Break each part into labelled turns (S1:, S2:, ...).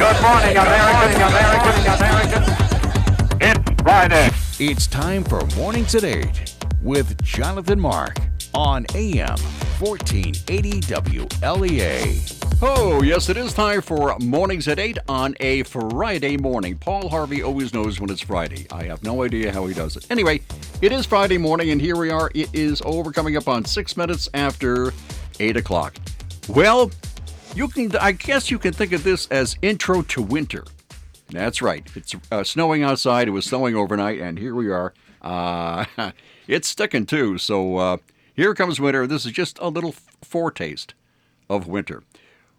S1: Good morning, America. It's Friday.
S2: It's time for Mornings at 8 with Jonathan Mark on AM 1480 WLEA.
S3: Oh, yes, it is time for Mornings at 8 on a Friday morning. Paul Harvey always knows when it's Friday. I have no idea how he does it. Anyway, it is Friday morning, and here we are. It is coming up on 6 minutes after 8 o'clock. Well, I guess you can think of this as intro to winter. That's right. It's snowing outside. It was snowing overnight, and here we are. It's sticking, too. So here comes winter. This is just a little foretaste of winter.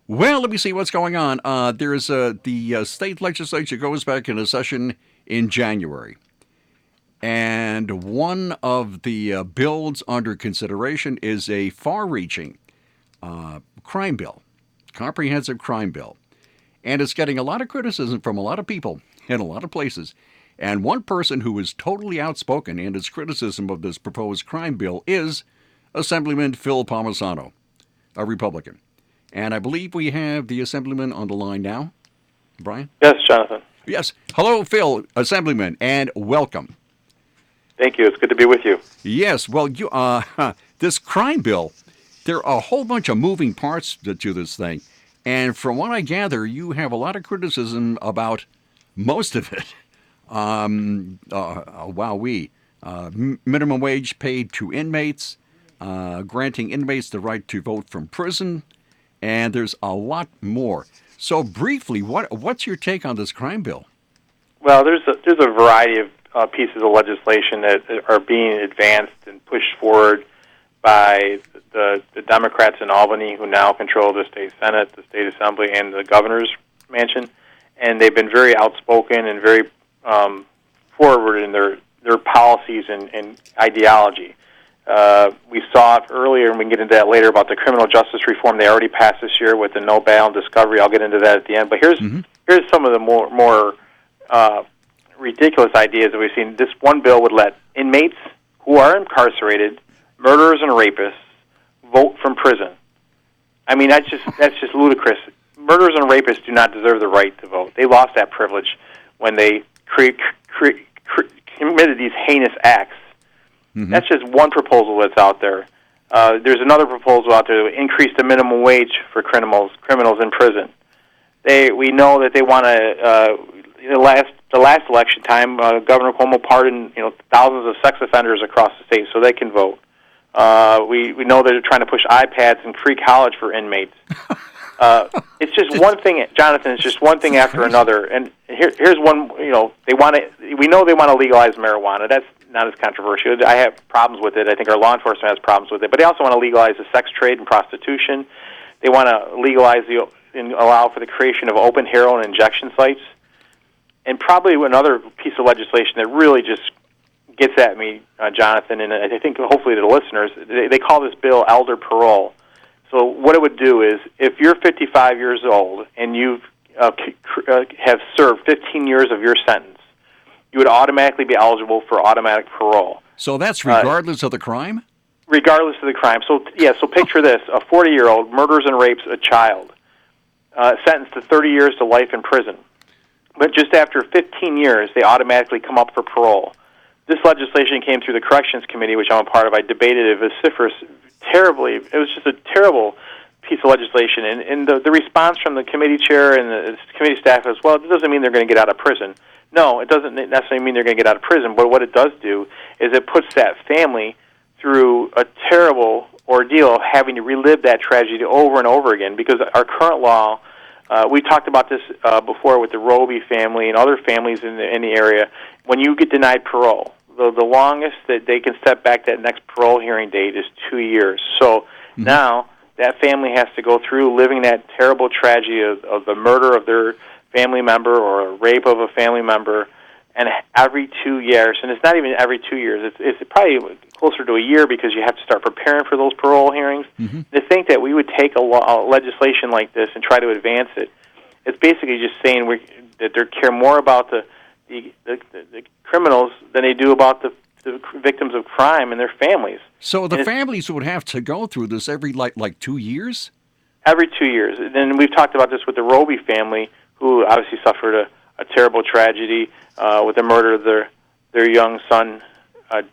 S3: Well, let me see what's going on. There's the state legislature goes back into session in January. And one of the bills under consideration is a far-reaching crime bill, comprehensive crime bill. And it's getting a lot of criticism from a lot of people in a lot of places. And one person who is totally outspoken in his criticism of this proposed crime bill is Assemblyman Phil Palmisano, a Republican. And I believe we have the Assemblyman on the line now. Brian?
S4: Yes, Jonathan.
S3: Yes. Hello, Phil, Assemblyman, and welcome.
S4: Thank you. It's good to be with you.
S3: Yes. Well, this crime bill, there are a whole bunch of moving parts to this thing. And from what I gather, you have a lot of criticism about most of it. Minimum wage paid to inmates, granting inmates the right to vote from prison, and there's a lot more. So briefly, what's your take on this crime bill?
S4: Well, there's a variety of pieces of legislation that are being advanced and pushed forward by the Democrats in Albany, who now control the state Senate, the state Assembly, and the governor's mansion. And they've been very outspoken and very forward in their policies and ideology. We saw it earlier, and we can get into that later, about the criminal justice reform they already passed this year with the no bail and discovery. I'll get into that at the end. But here's some of the more ridiculous ideas that we've seen. This one bill would let inmates who are incarcerated, murderers and rapists, vote from prison. I mean, that's just ludicrous. Murderers and rapists do not deserve the right to vote. They lost that privilege when they committed these heinous acts. Mm-hmm. That's just one proposal that's out there. There's another proposal out there to increase the minimum wage for criminals in prison. We know that they want to. The last election time, Governor Cuomo pardoned thousands of sex offenders across the state so they can vote. We know that they're trying to push iPads and free college for inmates. It's just one thing, Jonathan. It's just one thing after another. And here's one. We know they want to legalize marijuana. That's not as controversial. I have problems with it. I think our law enforcement has problems with it. But they also want to legalize the sex trade and prostitution. They want to legalize and allow for the creation of open heroin injection sites. And probably another piece of legislation that really just gets at me, Jonathan, and I think hopefully to the listeners, they call this bill elder parole. So what it would do is, if you're 55 years old and you have served 15 years of your sentence, you would automatically be eligible for automatic parole.
S3: So that's regardless of the crime?
S4: Regardless of the crime. So picture this. A 40-year-old murders and rapes a child, sentenced to 30 years to life in prison. But just after 15 years, they automatically come up for parole. This legislation came through the Corrections Committee, which I'm a part of. I debated it terribly. It was just a terrible piece of legislation. And the response from the committee chair and the committee staff is, well, it doesn't mean they're going to get out of prison. No, it doesn't necessarily mean they're going to get out of prison, but what it does do is it puts that family through a terrible ordeal of having to relive that tragedy over and over again, because our current law, we talked about this before with the Roby family and other families in the area. When you get denied parole, the longest that they can step back that next parole hearing date is 2 years. So now that family has to go through living that terrible tragedy of the murder of their family member or a rape of a family member, and every 2 years, and it's not even every 2 years, it's probably closer to a year, because you have to start preparing for those parole hearings. Mm-hmm. To think that we would take a legislation like this and try to advance it, it's basically just saying that they care more about the criminals than they do about the victims of crime and their families.
S3: So the families would have to go through this every like 2 years?
S4: Every 2 years. And then we've talked about this with the Roby family, who obviously suffered a terrible tragedy with the murder of their young son,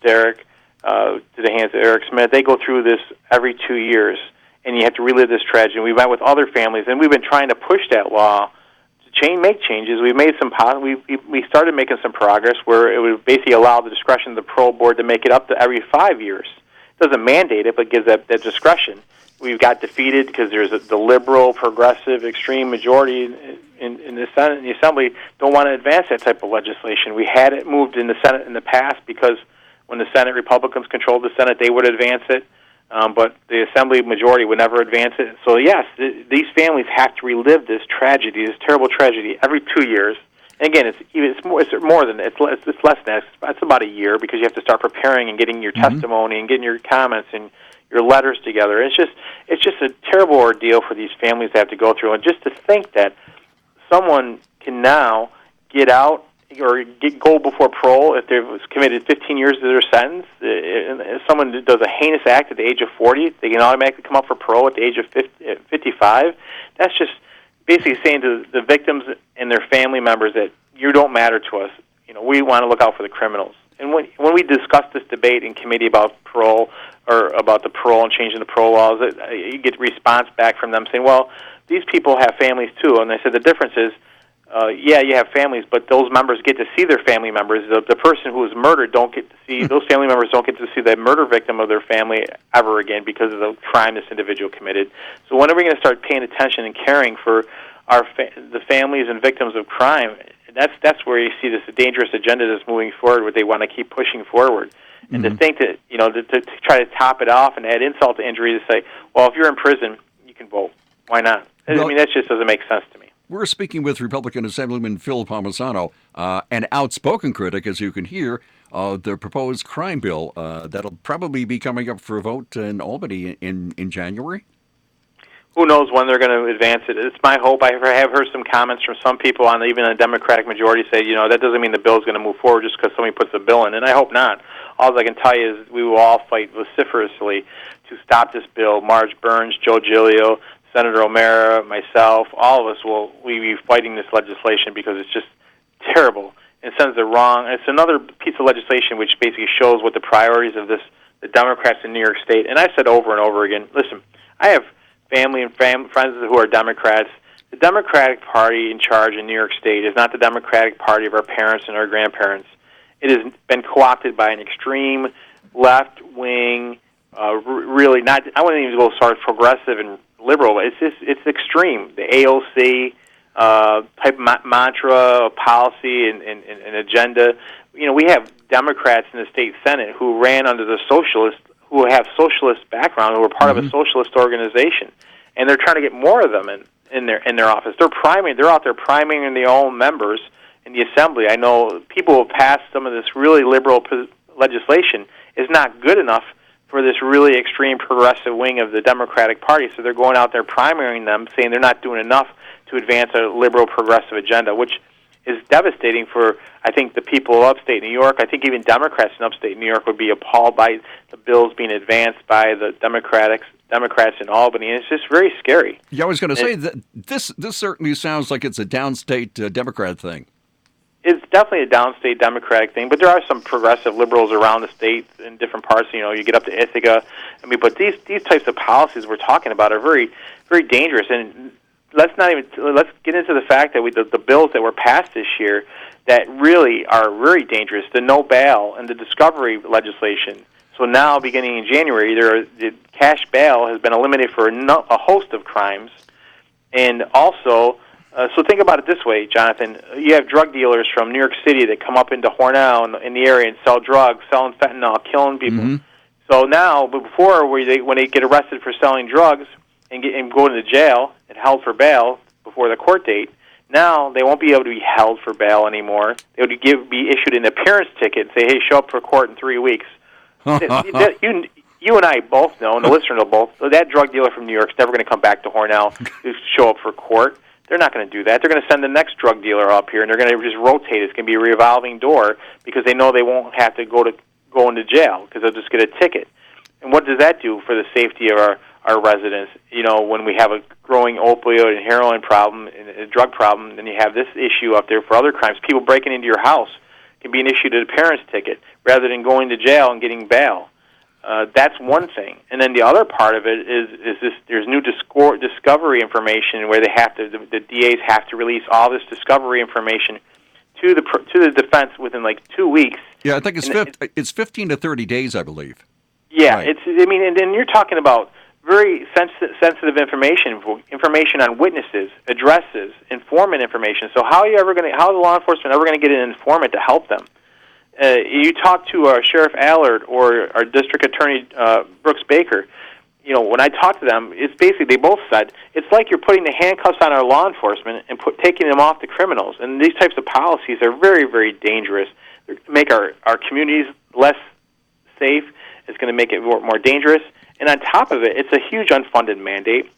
S4: Derek, to the hands of Eric Smith. They go through this every 2 years, and you have to relive this tragedy. We met with other families, and we've been trying to push that law to make changes. We've made some we started making some progress where it would basically allow the discretion of the parole board to make it up to every 5 years. It doesn't mandate it, but gives that discretion. We've got defeated because there's the liberal, progressive, extreme majority in the Senate and the Assembly don't want to advance that type of legislation. We had it moved in the Senate in the past because when the Senate Republicans controlled the Senate, they would advance it, but the Assembly majority would never advance it. So yes, these families have to relive this tragedy, this terrible tragedy, every 2 years. And again, it's more than it's less than that. It's about a year because you have to start preparing and getting your testimony and getting your comments and your letters together. It's just a terrible ordeal for these families to have to go through. And just to think that someone can now get out or go before parole if they've committed 15 years to their sentence. If someone does a heinous act at the age of 40, they can automatically come up for parole at the age of 55. That's just basically saying to the victims and their family members that you don't matter to us. You know, we want to look out for the criminals. And when we discussed this debate in committee about parole or about the parole and changing the parole laws, you get response back from them saying, well, these people have families too. And I said the difference is, yeah, you have families, but those members get to see their family members. The person who was murdered don't get to see, those family members don't get to see the murder victim of their family ever again because of the crime this individual committed. So when are we going to start paying attention and caring for the families and victims of crime? That's where you see this dangerous agenda that's moving forward, where they want to keep pushing forward. And to think that, you know, to try to top it off and add insult to injury to say, well, if you're in prison, you can vote. Why not? I mean, that just doesn't make sense to me.
S3: We're speaking with Republican Assemblyman Phil Palmisano, an outspoken critic, as you can hear, of the proposed crime bill that'll probably be coming up for a vote in Albany in January.
S4: Who knows when they're going to advance it? It's my hope. I have heard some comments from some people on even a Democratic majority say, you know, that doesn't mean the bill is going to move forward just because somebody puts a bill in, and I hope not. All I can tell you is we will all fight vociferously to stop this bill. Marge Burns, Joe Giglio, Senator O'Mara, myself, all of us will be fighting this legislation because it's just terrible. It sends the wrong. It's another piece of legislation which basically shows what the priorities of the Democrats in New York State. And I've said over and over again, listen, I have family and friends who are Democrats. The Democratic Party in charge in New York State is not the Democratic Party of our parents and our grandparents. It has been co-opted by an extreme left-wing, really not. I wouldn't even go as far as progressive and liberal. It's extreme. The AOC type mantra, policy, and agenda. You know, we have Democrats in the state Senate who ran under the socialists, who have socialist background, who are part of a socialist organization, and they're trying to get more of them in their office. They're out there priming their own members in the assembly. I know people who have passed some of this really liberal legislation is not good enough for this really extreme progressive wing of the Democratic Party, so they're going out there primarying them, saying they're not doing enough to advance a liberal progressive agenda, which is devastating for, I think, the people of upstate New York. I think even Democrats in upstate New York would be appalled by the bills being advanced by the Democrats in Albany, and it's just very scary.
S3: Yeah, I was going to say that this certainly sounds like it's a downstate Democrat thing.
S4: It's definitely a downstate Democratic thing, but there are some progressive liberals around the state in different parts. You know, you get up to Ithaca. I mean, but these types of policies we're talking about are very, very dangerous. And let's get into the fact that the bills that were passed this year that really are very dangerous. The no bail and the discovery legislation. So now, beginning in January, the cash bail has been eliminated for a host of crimes, and also. So think about it this way, Jonathan. You have drug dealers from New York City that come up into Hornell in the area and sell drugs, selling fentanyl, killing people. Mm-hmm. So now, but before, when they get arrested for selling drugs and go to jail and held for bail before the court date, now they won't be able to be held for bail anymore. They would be issued an appearance ticket and say, hey, show up for court in 3 weeks. You and I both know, and the listener know both, that drug dealer from New York is never going to come back to Hornell to show up for court. They're not going to do that. They're going to send the next drug dealer up here, and they're going to just rotate. It's going to be a revolving door because they know they won't have to go into jail because they'll just get a ticket. And what does that do for the safety of our residents. When we have a growing opioid and heroin problem and a drug problem, then you have this issue up there for other crimes. People breaking into your house can be an issue to the parents' ticket rather than going to jail and getting bail. That's one thing. And then the other part of it is this: there's new discovery information where the DAs have to release all this discovery information to the defense within like 2 weeks.
S3: Yeah, I think it's 15 to 30 days, I believe.
S4: Yeah,
S3: right.
S4: And then you're talking about very sensitive information on witnesses, addresses, informant information. So how is the law enforcement ever going to get an informant to help them? You talk to Sheriff Allard or our District Attorney Brooks Baker. When I talked to them, it's basically, they both said, it's like you're putting the handcuffs on our law enforcement and taking them off the criminals. And these types of policies are very, very dangerous. They make our communities less safe. It's going to make it more dangerous. And on top of it, it's a huge unfunded mandate.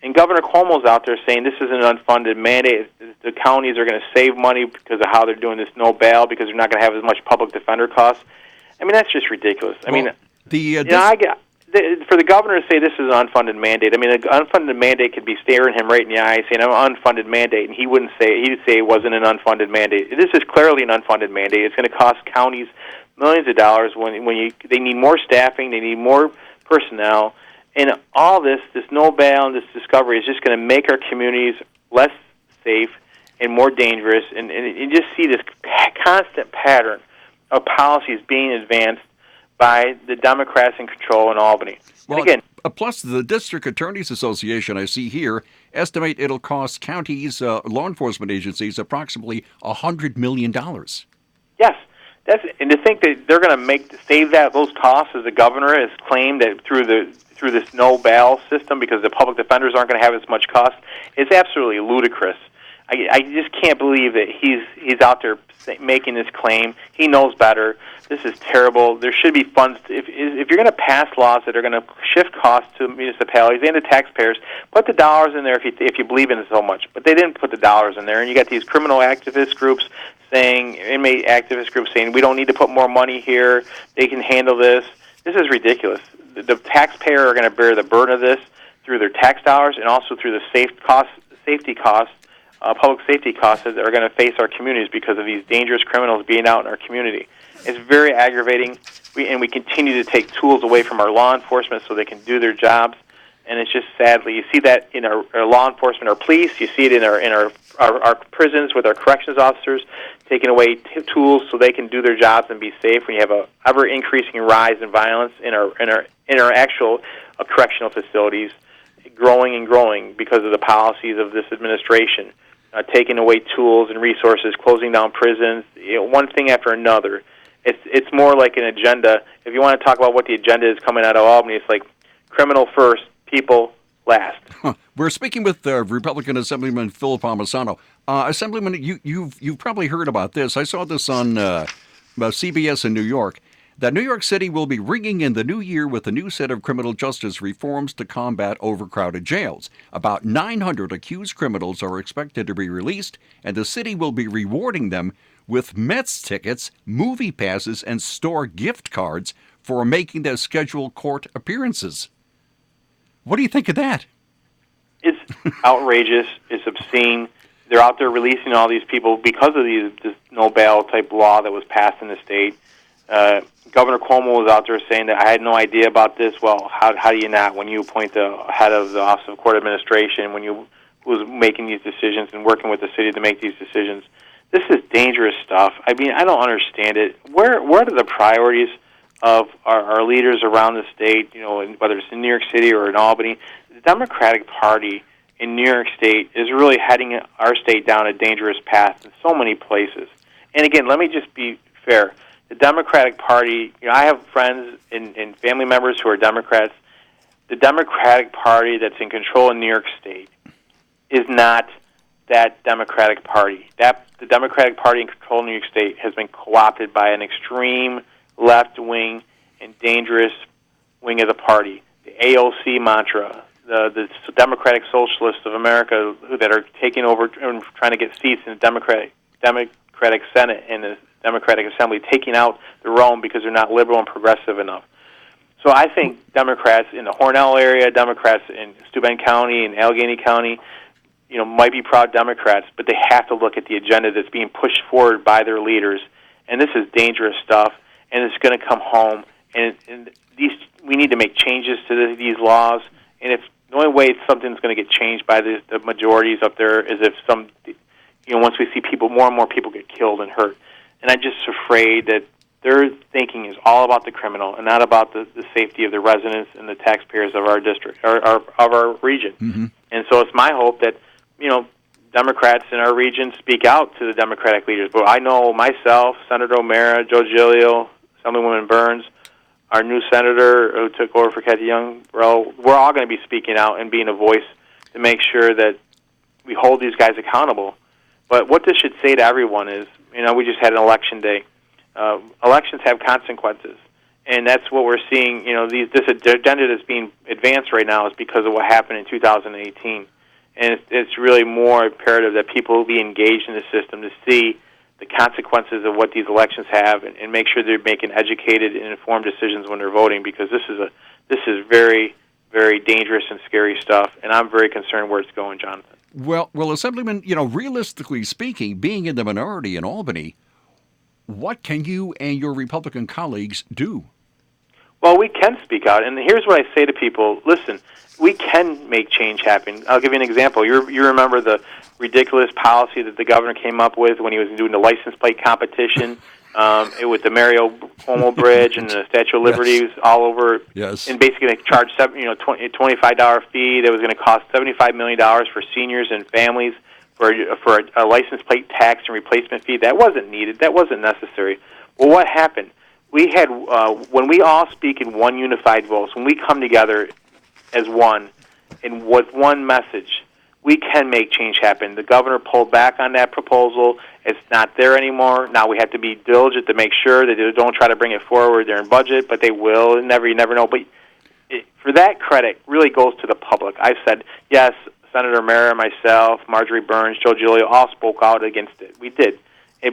S4: And Governor Cuomo's out there saying this is an unfunded mandate. The counties are going to save money because of how they're doing this no bail, because they're not going to have as much public defender costs. I mean, that's just ridiculous. For the governor to say this is an unfunded mandate, I mean, an unfunded mandate could be staring him right in the eye saying, I'm an unfunded mandate, and he'd say it wasn't an unfunded mandate. This is clearly an unfunded mandate. It's going to cost counties millions of dollars they need more staffing, they need more personnel, and all this no bail and this discovery is just going to make our communities less safe and more dangerous, and you just see this constant pattern of policies being advanced by the Democrats in control in Albany.
S3: Well,
S4: and again,
S3: plus the District Attorneys Association, I see here, estimate it'll cost counties, law enforcement agencies, approximately $100 million.
S4: Yes. And to think that they're going to save those costs, as the governor has claimed, that through this no bail system, because the public defenders aren't going to have as much cost, it's absolutely ludicrous. I just can't believe that he's out there making this claim. He knows better. This is terrible. There should be funds. If you're going to pass laws that are going to shift costs to municipalities and to taxpayers, put the dollars in there if you believe in it so much. But they didn't put the dollars in there, and you got these criminal activist groups inmate activist groups saying, we don't need to put more money here. They can handle this. This is ridiculous. The taxpayer are going to bear the burden of this through their tax dollars and also through the safety costs, public safety costs that are going to face our communities because of these dangerous criminals being out in our community. It's very aggravating, we continue to take tools away from our law enforcement so they can do their jobs. And it's just sadly, you see that in our law enforcement, our police. You see it in our prisons with our corrections officers, taking away tools so they can do their jobs and be safe. We have a ever increasing rise in violence in our actual correctional facilities, growing and growing because of the policies of this administration, taking away tools and resources, closing down prisons, one thing after another. It's more like an agenda. If you want to talk about what the agenda is coming out of Albany, it's like criminal first, people last.
S3: We're speaking with Republican Assemblyman Phil Palmisano. Assemblyman, you've probably heard about this. I saw this on CBS in New York, that New York City will be ringing in the new year with a new set of criminal justice reforms to combat overcrowded jails. About 900 accused criminals are expected to be released, and the city will be rewarding them with Mets tickets, movie passes, and store gift cards for making their scheduled court appearances. What do you think of that?
S4: It's outrageous. It's obscene. They're out there releasing all these people because of this no bail type law that was passed in the state. Governor Cuomo was out there saying that I had no idea about this. Well, how do you not when you appoint the head of the Office of Court Administration, when you was making these decisions and working with the city to make these decisions? This is dangerous stuff. I mean, I don't understand it. Where are the priorities of our leaders around the state, whether it's in New York City or in Albany? The Democratic Party in New York State is really heading our state down a dangerous path in so many places. And again, let me just be fair. The Democratic Party, I have friends and family members who are Democrats. The Democratic Party that's in control in New York State is not that Democratic Party. The Democratic Party in control in New York State has been co-opted by an extreme left-wing and dangerous wing of the party. The AOC mantra, the Democratic Socialists of America that are taking over and trying to get seats in the Democratic Senate and the Democratic Assembly, taking out their own because they're not liberal and progressive enough. So I think Democrats in the Hornell area, Democrats in Steuben County and Allegheny County, might be proud Democrats, but they have to look at the agenda that's being pushed forward by their leaders. And this is dangerous stuff, and it's going to come home. And we need to make changes to these laws. And if the only way something's going to get changed by the majorities up there is if once we see more and more people get killed and hurt. And I'm just afraid that their thinking is all about the criminal and not about the safety of the residents and the taxpayers of our district or of our region. Mm-hmm. And so it's my hope that Democrats in our region speak out to the Democratic leaders. But I know myself, Senator O'Mara, Joe Giglio, Assemblywoman Burns, our new senator who took over for Kathy Young, we're all going to be speaking out and being a voice to make sure that we hold these guys accountable. But what this should say to everyone is, we just had an election day. Elections have consequences, and that's what we're seeing. This agenda that's being advanced right now is because of what happened in 2018. And it's really more imperative that people be engaged in the system to see the consequences of what these elections have and make sure they're making educated and informed decisions when they're voting, because this is very, very dangerous and scary stuff, and I'm very concerned where it's going, Jonathan.
S3: Well, Assemblyman, realistically speaking, being in the minority in Albany, what can you and your Republican colleagues do?
S4: Well, we can speak out, and here's what I say to people. Listen, we can make change happen. I'll give you an example. You remember the ridiculous policy that the governor came up with when he was doing the license plate competition with the Mario Cuomo Bridge and the Statue of Liberty was all over.
S3: Yes.
S4: And basically they charged $25 fee that was going to cost $75 million for seniors and families for a license plate tax and replacement fee. That wasn't needed. That wasn't necessary. Well, what happened? We had when we all speak in one unified voice, when we come together as one and with one message, we can make change happen. The governor pulled back on that proposal. It's not there anymore. Now we have to be diligent to make sure that they don't try to bring it forward there in budget, but they will. You never know. But for that credit really goes to the public. I've said, yes, Senator O'Mara, myself, Marjorie Burns, Joe Giglio all spoke out against it. We did.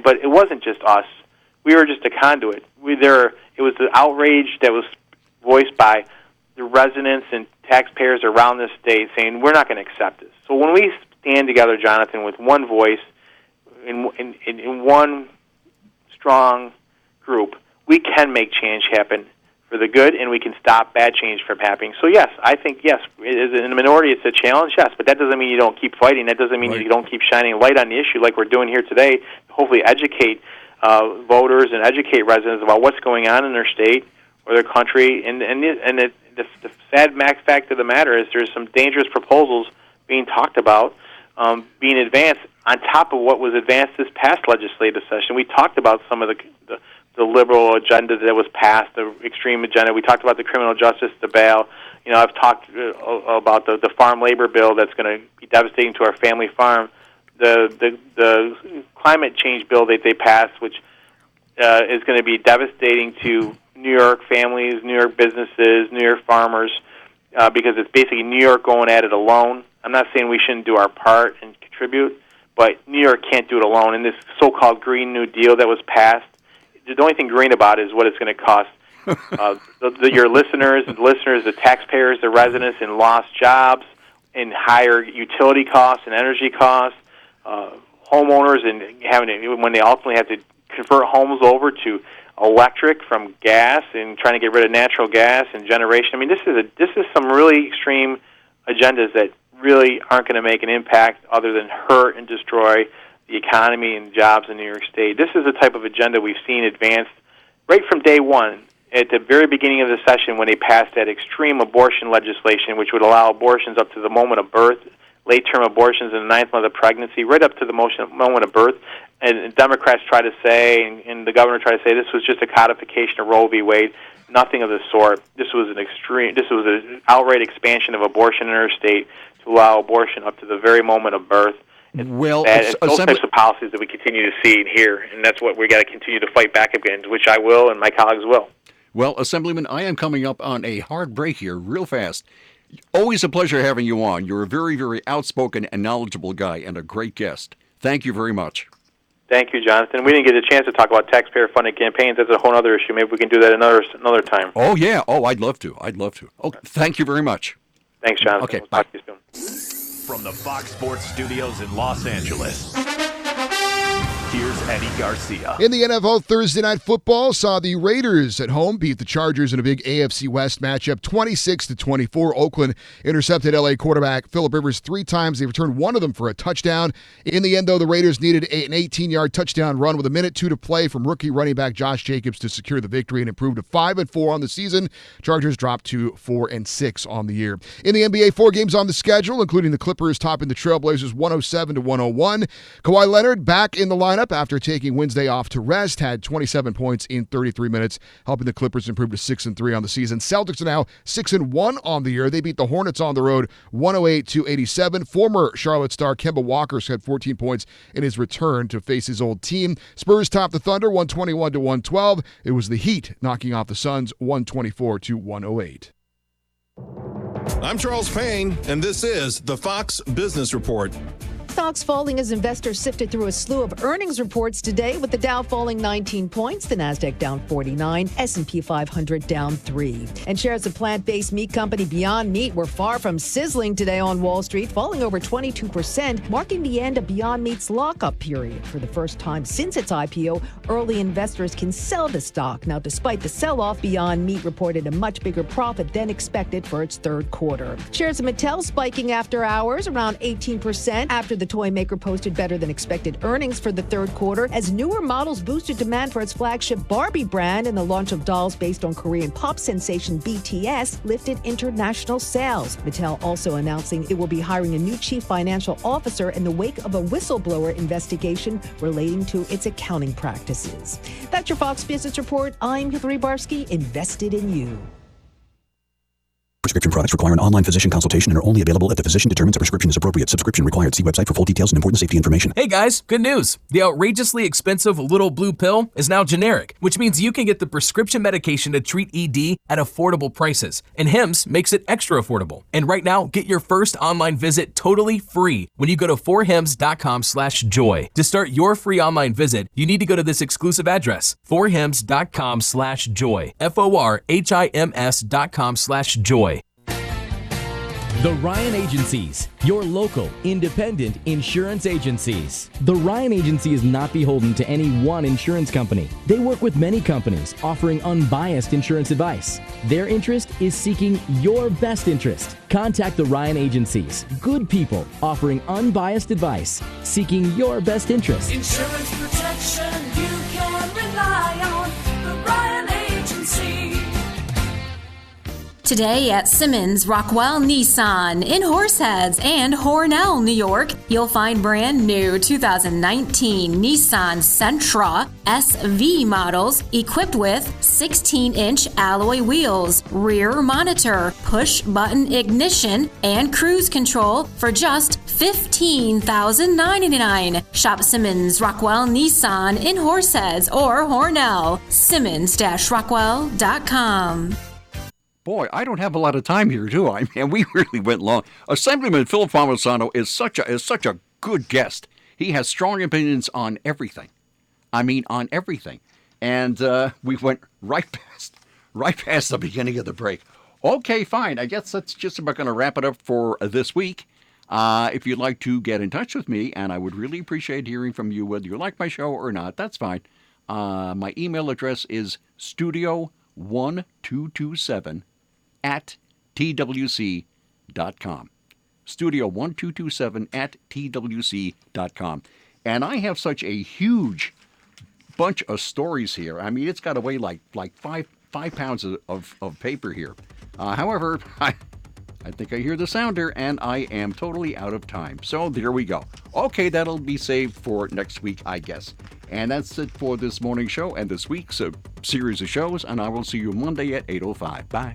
S4: But it wasn't just us. We were just a conduit. It was the outrage that was voiced by the residents and taxpayers around this state saying, we're not going to accept this. So when we stand together, Jonathan, with one voice, in one strong group, we can make change happen for the good, and we can stop bad change from happening. So yes, I think, yes, in the minority it's a challenge, yes, but that doesn't mean you don't keep fighting. That doesn't mean you don't keep shining light on the issue like we're doing here today, hopefully educate voters and educate residents about what's going on in their state or their country. And the sad fact of the matter is there's some dangerous proposals being talked about, being advanced on top of what was advanced this past legislative session. We talked about some of the liberal agenda that was passed, the extreme agenda. We talked about the criminal justice debate. I've talked about the farm labor bill that's going to be devastating to our family farm. The climate change bill that they passed, which is going to be devastating to New York families, New York businesses, New York farmers, because it's basically New York going at it alone. I'm not saying we shouldn't do our part and contribute, but New York can't do it alone. And this so-called Green New Deal that was passed, the only thing green about it is what it's going to cost your listeners, the taxpayers, the residents, in lost jobs, in higher utility costs and energy costs, homeowners, and when they ultimately have to convert homes over to electric from gas and trying to get rid of natural gas and generation. I mean, this is some really extreme agendas that really aren't going to make an impact other than hurt and destroy the economy and jobs in New York State. This is the type of agenda we've seen advanced right from day one. At the very beginning of the session, when they passed that extreme abortion legislation, which would allow abortions up to the moment of birth, late-term abortions in the 9th month of pregnancy, right up to the moment of birth. And Democrats try to say, and the governor tried to say, this was just a codification of Roe v. Wade. Nothing of the sort. This was an outright expansion of abortion in our state to allow abortion up to the very moment of birth.
S3: Well,
S4: those types of policies that we continue to see and hear, and that's what we got to continue to fight back against, which I will, and my colleagues will.
S3: Well, Assemblyman, I am coming up on a hard break here, real fast. Always a pleasure having you on. You're a very, very outspoken and knowledgeable guy and a great guest. Thank you very much.
S4: Thank you, Jonathan. We didn't get a chance to talk about taxpayer-funded campaigns. That's a whole other issue. Maybe we can do that another time.
S3: Oh, yeah. Oh, I'd love to. Oh, thank you very much.
S4: Thanks, Jonathan.
S3: Okay,
S4: we'll
S3: bye.
S4: talk to you soon.
S5: From the Fox Sports Studios in Los Angeles, here's Eddie Garcia.
S6: In the NFL, Thursday Night Football saw the Raiders at home beat the Chargers in a big AFC West matchup, 26-24. Oakland intercepted LA quarterback Phillip Rivers 3 times. They returned one of them for a touchdown. In the end, though, the Raiders needed an 18-yard touchdown run with 1:02 to play from rookie running back Josh Jacobs to secure the victory and improve to 5-4 on the season. Chargers dropped to 4-6 on the year. In the NBA, 4 games on the schedule, including the Clippers topping the Trailblazers 107-101. Kawhi Leonard back in the lineup after taking Wednesday off to rest, had 27 points in 33 minutes, helping the Clippers improve to 6-3 on the season. Celtics are now 6-1 on the year. They beat the Hornets on the road 108-87. Former Charlotte star Kemba Walker had 14 points in his return to face his old team. Spurs topped the Thunder 121-112. It was the Heat knocking off the Suns 124-108.
S7: I'm Charles Payne, and this is the Fox Business Report.
S8: Stocks falling as investors sifted through a slew of earnings reports today, with the Dow falling 19 points, the Nasdaq down 49, S&P 500 down 3. And shares of plant-based meat company Beyond Meat were far from sizzling today on Wall Street, falling over 22%, marking the end of Beyond Meat's lockup period. For the first time since its IPO, early investors can sell the stock. Now, despite the sell-off, Beyond Meat reported a much bigger profit than expected for its third quarter. Shares of Mattel spiking after hours, around 18%, after the toy maker posted better than expected earnings for the third quarter as newer models boosted demand for its flagship Barbie brand, and the launch of dolls based on Korean pop sensation BTS lifted international sales. Mattel also announcing it will be hiring a new chief financial officer in the wake of a whistleblower investigation relating to its accounting practices. That's your Fox Business Report. I'm Hillary Barsky, invested in you.
S9: Prescription products require an online physician consultation and are only available if the physician determines a prescription is appropriate. Subscription required. See website for full details and important safety information.
S10: Hey guys, good news. The outrageously expensive little blue pill is now generic, which means you can get the prescription medication to treat ED at affordable prices. And Hims makes it extra affordable. And right now, get your first online visit totally free when you go to forhims.com/joy. To start your free online visit, you need to go to this exclusive address, forhims.com/joy. forhims.com/joy.
S11: The Ryan Agencies, your local, independent insurance agencies. The Ryan Agency is not beholden to any one insurance company. They work with many companies, offering unbiased insurance advice. Their interest is seeking your best interest. Contact the Ryan Agencies. Good people offering unbiased advice, seeking your best interest.
S12: Insurance protection you can rely on. The Ryan Agency.
S13: Today at Simmons Rockwell Nissan in Horseheads and Hornell, New York, you'll find brand new 2019 Nissan Sentra SV models equipped with 16-inch alloy wheels, rear monitor, push-button ignition, and cruise control for just $15,999. Shop Simmons Rockwell Nissan in Horseheads or Hornell. Simmons-Rockwell.com.
S3: Boy, I don't have a lot of time here, do I? Man, we really went long. Assemblyman Phil Palmisano is such a good guest. He has strong opinions on everything. I mean, on everything. And we went right past the beginning of the break. Okay, fine. I guess that's just about going to wrap it up for this week. If you'd like to get in touch with me, and I would really appreciate hearing from you, whether you like my show or not, that's fine. My email address is studio1227 at twc.com. Studio1227 at twc.com. And I have such a huge bunch of stories here. I mean, it's got to weigh like 5 pounds of paper here. However, I think I hear the sounder, and I am totally out of time. So there we go. Okay, that'll be saved for next week, I guess. And that's it for this morning's show and this week's series of shows, and I will see you Monday at 8:05. Bye.